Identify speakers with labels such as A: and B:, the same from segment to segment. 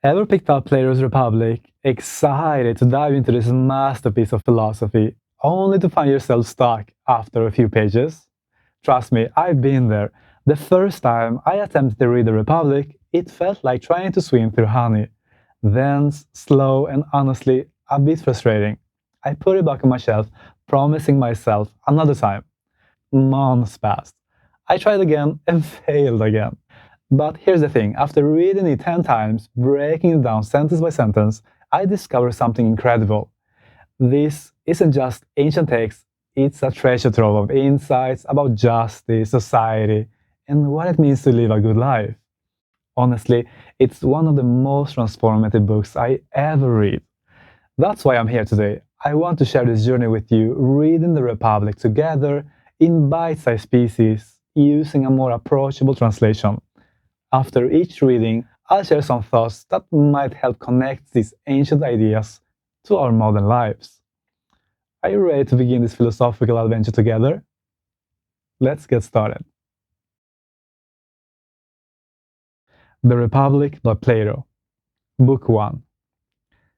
A: Ever picked up Plato's Republic, excited to dive into this masterpiece of philosophy, only to find yourself stuck after a few pages? Trust me, I've been there. The first time I attempted to read the Republic, it felt like trying to swim through honey. Dense, slow, and honestly, a bit frustrating. I put it back on my shelf, promising myself another time. Months passed. I tried again and failed again. But here's the thing, after reading it 10 times, breaking it down sentence by sentence, I discovered something incredible. This isn't just ancient text, it's a treasure trove of insights about justice, society, and what it means to live a good life. Honestly, it's one of the most transformative books I ever read. That's why I'm here today. I want to share this journey with you, reading the Republic together in bite-sized pieces using a more approachable translation. After each reading, I'll share some thoughts that might help connect these ancient ideas to our modern lives. Are you ready to begin this philosophical adventure together? Let's get started. The Republic by Plato, Book 1.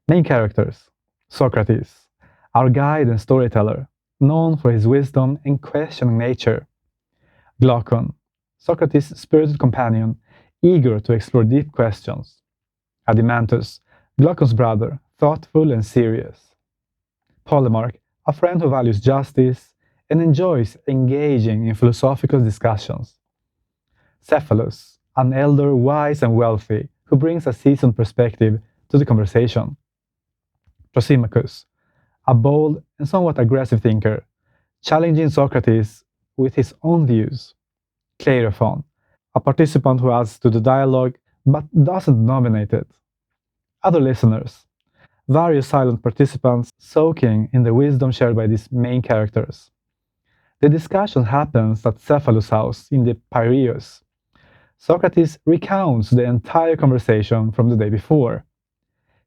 A: Main characters: Socrates, our guide and storyteller, known for his wisdom and questioning nature. Glaucon, Socrates' spirited companion, eager to explore deep questions. Adimantus, Glaucon's brother, thoughtful and serious. Polemarch, a friend who values justice and enjoys engaging in philosophical discussions. Cephalus, an elder wise and wealthy who brings a seasoned perspective to the conversation. Thrasymachus, a bold and somewhat aggressive thinker, challenging Socrates with his own views. Cleitophon, a participant who adds to the dialogue but doesn't dominate it. Other listeners, various silent participants soaking in the wisdom shared by these main characters. The discussion happens at Cephalus' house in the Piraeus. Socrates recounts the entire conversation from the day before.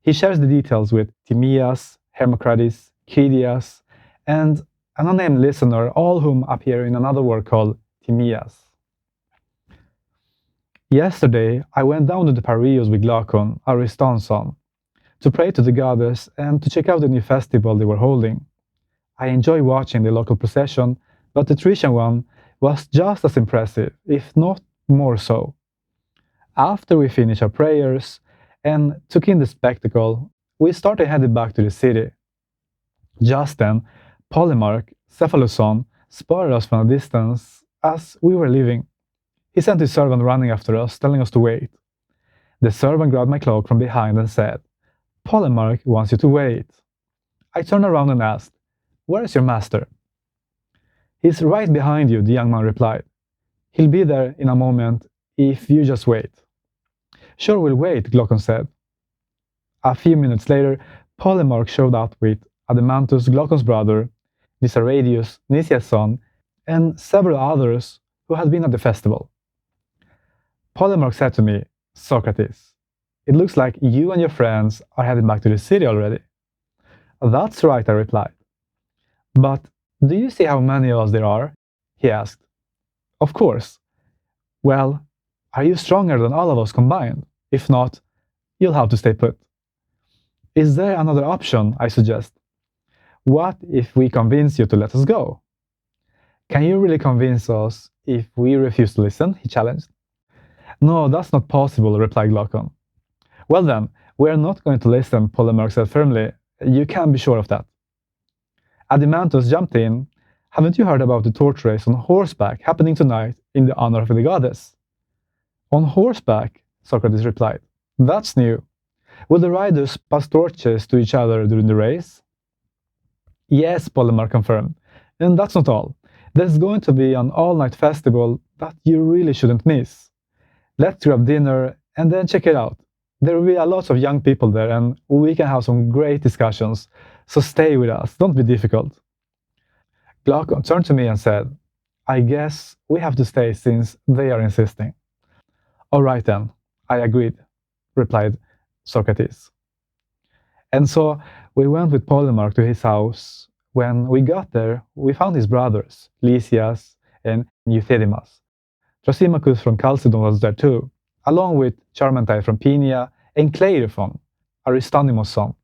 A: He shares the details with Timaeus, Hermocrates, Critias, and an unnamed listener, all whom appear in another work called Timaeus. Yesterday, I went down to the Piraeus with Glaucon, Ariston's son, to pray to the goddess and to check out the new festival they were holding. I enjoy watching the local procession, but the Tritian one was just as impressive, if not more so. After we finished our prayers and took in the spectacle, we started heading back to the city. Just then, Polemarch, Cephalus' son, spotted us from a distance as we were leaving. He sent his servant running after us, telling us to wait. The servant grabbed my cloak from behind and said, "Polemarch wants you to wait." I turned around and asked, "Where is your master?" "He's right behind you," the young man replied. "He'll be there in a moment if you just wait." "Sure, we'll wait," Glaucon said. A few minutes later, Polemarch showed up with Adimantus, Glaucon's brother, Nisaradius, Nicias' son, and several others who had been at the festival. Polemarch said to me, "Socrates, it looks like you and your friends are heading back to the city already." "That's right," I replied. "But do you see how many of us there are?" he asked. "Of course." "Well, are you stronger than all of us combined? If not, you'll have to stay put." "Is there another option?" I suggest. "What if we convince you to let us go?" "Can you really convince us if we refuse to listen?" he challenged. "No, that's not possible," replied Glaucon. "Well then, we are not going to listen," Polemarch said firmly. "You can be sure of that." Adimantus jumped in. "Haven't you heard about the torch race on horseback happening tonight in the honor of the goddess?" "On horseback?" Socrates replied. "That's new. Will the riders pass torches to each other during the race?" "Yes," Polemarch confirmed. "And that's not all. There's going to be an all-night festival that you really shouldn't miss. Let's grab dinner and then check it out. There will be a lot of young people there and we can have some great discussions. So stay with us, don't be difficult." Glaucon turned to me and said, "I guess we have to stay since they are insisting." "All right then," I agreed, replied Socrates. And so we went with Polemarch to his house. When we got there, we found his brothers, Lysias and Euthydemus. Thrasymachus from Chalcedon was there too, along with Charmantai from Penia and Cleophon, Aristonymus' son.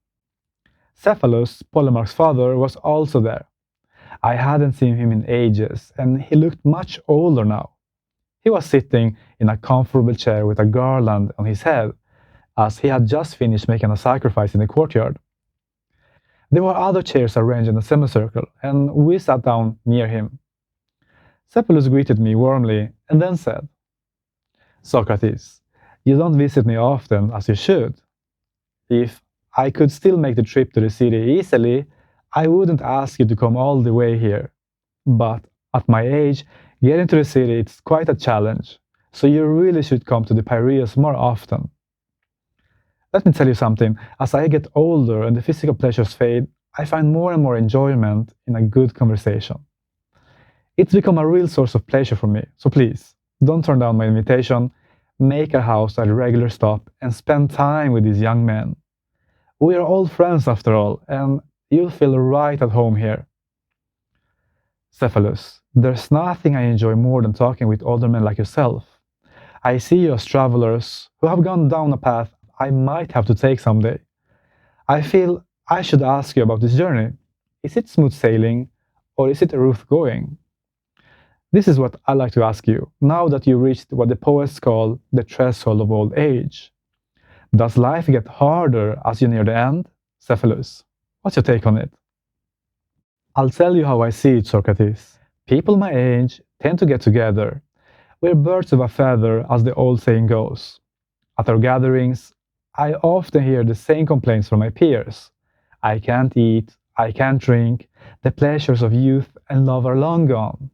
A: Cephalus, Polemarch's father, was also there. I hadn't seen him in ages, and he looked much older now. He was sitting in a comfortable chair with a garland on his head, as he had just finished making a sacrifice in the courtyard. There were other chairs arranged in a semicircle, and we sat down near him. Cephalus greeted me warmly and then said, Socrates, you don't visit me often as you should. If I could still make the trip to the city easily, I wouldn't ask you to come all the way here. But at my age, getting to the city is quite a challenge, so you really should come to the Piraeus more often. Let me tell you something, as I get older and the physical pleasures fade, I find more and more enjoyment in a good conversation. It's become a real source of pleasure for me, so please, don't turn down my invitation, make our house a regular stop, and spend time with these young men. We are old friends after all, and you'll feel right at home here. Cephalus, there's nothing I enjoy more than talking with older men like yourself. I see you as travelers who have gone down a path I might have to take someday. I feel I should ask you about this journey. Is it smooth sailing, or is it rough going? This is what I like to ask you, now that you reached what the poets call the threshold of old age. Does life get harder as you near the end? Cephalus, what's your take on it? I'll tell you how I see it, Socrates. People my age tend to get together. We're birds of a feather, as the old saying goes. At our gatherings, I often hear the same complaints from my peers. I can't eat, I can't drink, the pleasures of youth and love are long gone.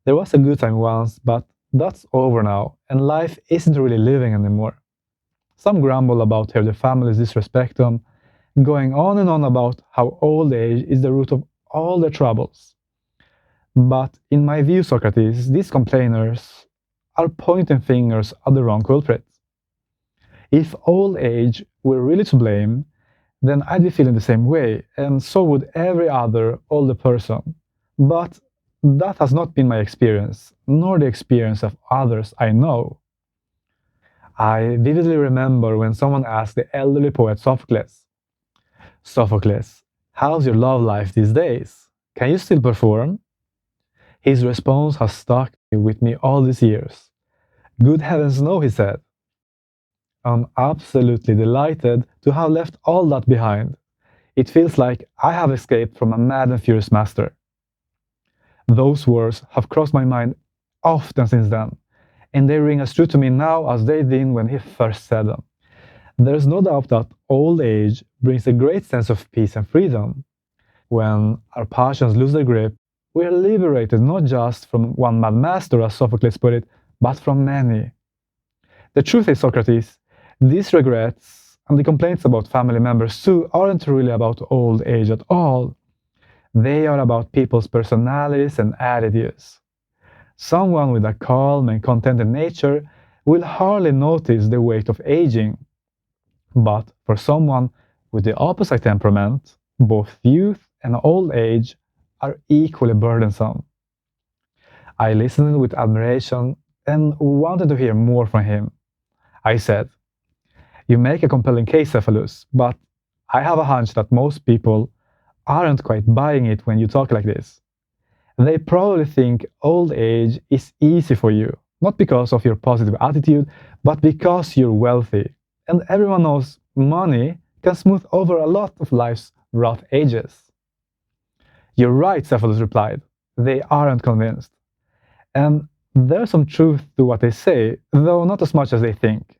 A: There was a good time once, but that's over now, and life isn't really living anymore. Some grumble about how their families disrespect them, going on and on about how old age is the root of all their troubles. But in my view, Socrates, these complainers are pointing fingers at the wrong culprit. If old age were really to blame, then I'd be feeling the same way, and so would every other older person. But that has not been my experience, nor the experience of others I know. I vividly remember when someone asked the elderly poet Sophocles, Sophocles, how's your love life these days? Can you still perform? His response has stuck with me all these years. Good heavens, no, he said. I'm absolutely delighted to have left all that behind. It feels like I have escaped from a mad and furious master. Those words have crossed my mind often since then, and they ring as true to me now as they did when he first said them. There's no doubt that old age brings a great sense of peace and freedom. When our passions lose their grip, we are liberated not just from one mad master, as Sophocles put it, but from many. The truth is, Socrates, these regrets and the complaints about family members too aren't really about old age at all. They are about people's personalities and attitudes. Someone with a calm and contented nature will hardly notice the weight of aging. But for someone with the opposite temperament, both youth and old age are equally burdensome. I listened with admiration and wanted to hear more from him. I said, you make a compelling case, Cephalus, but I have a hunch that most people aren't quite buying it when you talk like this. They probably think old age is easy for you, not because of your positive attitude, but because you're wealthy. And everyone knows money can smooth over a lot of life's rough ages. You're right, Cephalus replied. They aren't convinced. And there's some truth to what they say, though not as much as they think.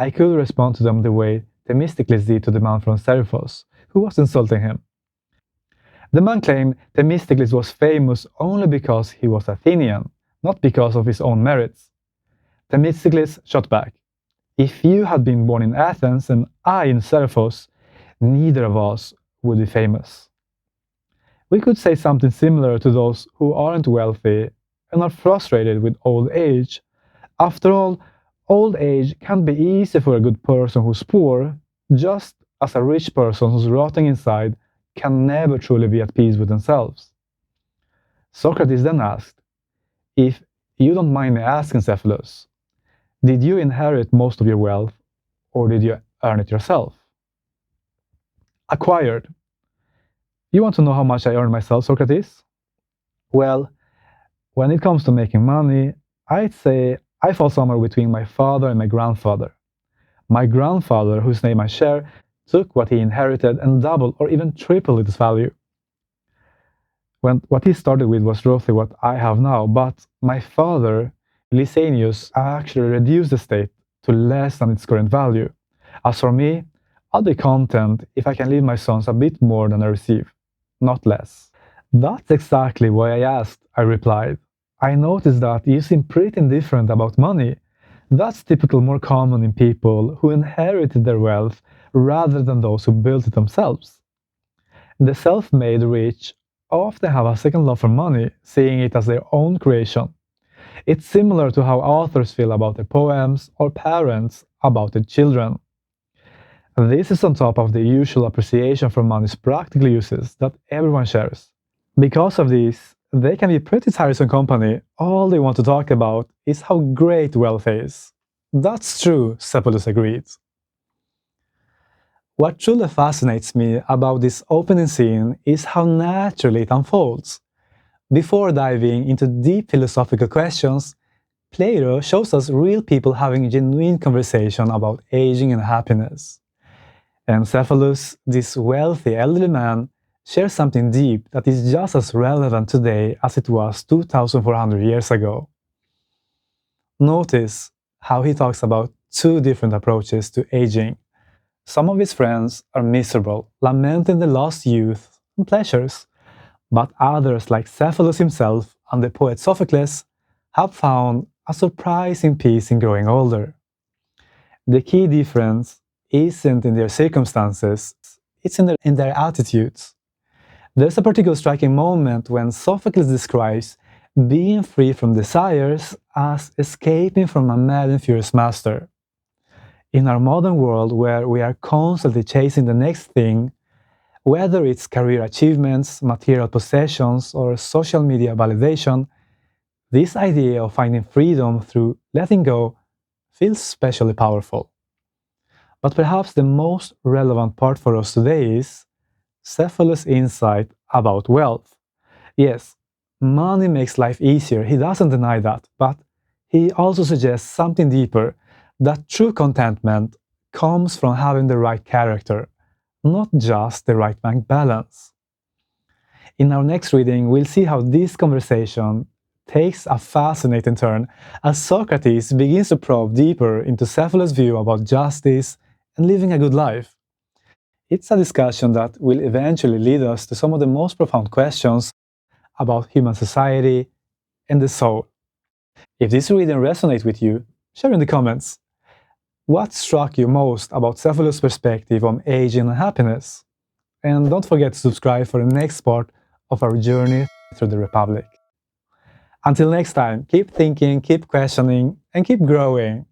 A: I could respond to them the way Themistocles did to the man from Seriphos, who was insulting him. The man claimed Themistocles was famous only because he was Athenian, not because of his own merits. Themistocles shot back. If you had been born in Athens and I in Seriphos, neither of us would be famous. We could say something similar to those who aren't wealthy and are frustrated with old age. After all, old age can be easy for a good person who's poor, just as a rich person who's rotting inside can never truly be at peace with themselves. Socrates then asked, if you don't mind me asking, Cephalus, did you inherit most of your wealth, or did you earn it yourself? Acquired. You want to know how much I earned myself, Socrates? Well, when it comes to making money, I'd say I fall somewhere between my father and my grandfather. My grandfather, whose name I share, took what he inherited and doubled or even tripled its value. When what he started with was roughly what I have now, but my father, Lysanius, actually reduced the estate to less than its current value. As for me, I'll be content if I can leave my sons a bit more than I receive, not less. That's exactly why I asked, I replied. I noticed that you seem pretty indifferent about money. That's typically more common in people who inherited their wealth rather than those who built it themselves. The self-made rich often have a second love for money, seeing it as their own creation. It's similar to how authors feel about their poems or parents about their children. This is on top of the usual appreciation for money's practical uses that everyone shares. Because of this, they can be pretty tiresome company. All they want to talk about is how great wealth is. That's true, Cephalus agreed. What truly fascinates me about this opening scene is how naturally it unfolds. Before diving into deep philosophical questions, Plato shows us real people having genuine conversation about aging and happiness. And Cephalus, this wealthy elderly man, shares something deep that is just as relevant today as it was 2,400 years ago. Notice how he talks about two different approaches to aging. Some of his friends are miserable, lamenting the lost youth and pleasures, but others, like Cephalus himself and the poet Sophocles, have found a surprising peace in growing older. The key difference isn't in their circumstances, it's in their attitudes. There's a particular striking moment when Sophocles describes being free from desires as escaping from a mad and furious master. In our modern world, where we are constantly chasing the next thing, whether it's career achievements, material possessions, or social media validation, this idea of finding freedom through letting go feels especially powerful. But perhaps the most relevant part for us today is Cephalus' insight about wealth. Yes, money makes life easier, he doesn't deny that, but he also suggests something deeper, that true contentment comes from having the right character, not just the right bank balance. In our next reading, we'll see how this conversation takes a fascinating turn as Socrates begins to probe deeper into Cephalus' view about justice and living a good life. It's a discussion that will eventually lead us to some of the most profound questions about human society and the soul. If this reading resonates with you, share in the comments. What struck you most about Cephalus' perspective on aging and happiness? And don't forget to subscribe for the next part of our journey through the Republic. Until next time, keep thinking, keep questioning, and keep growing.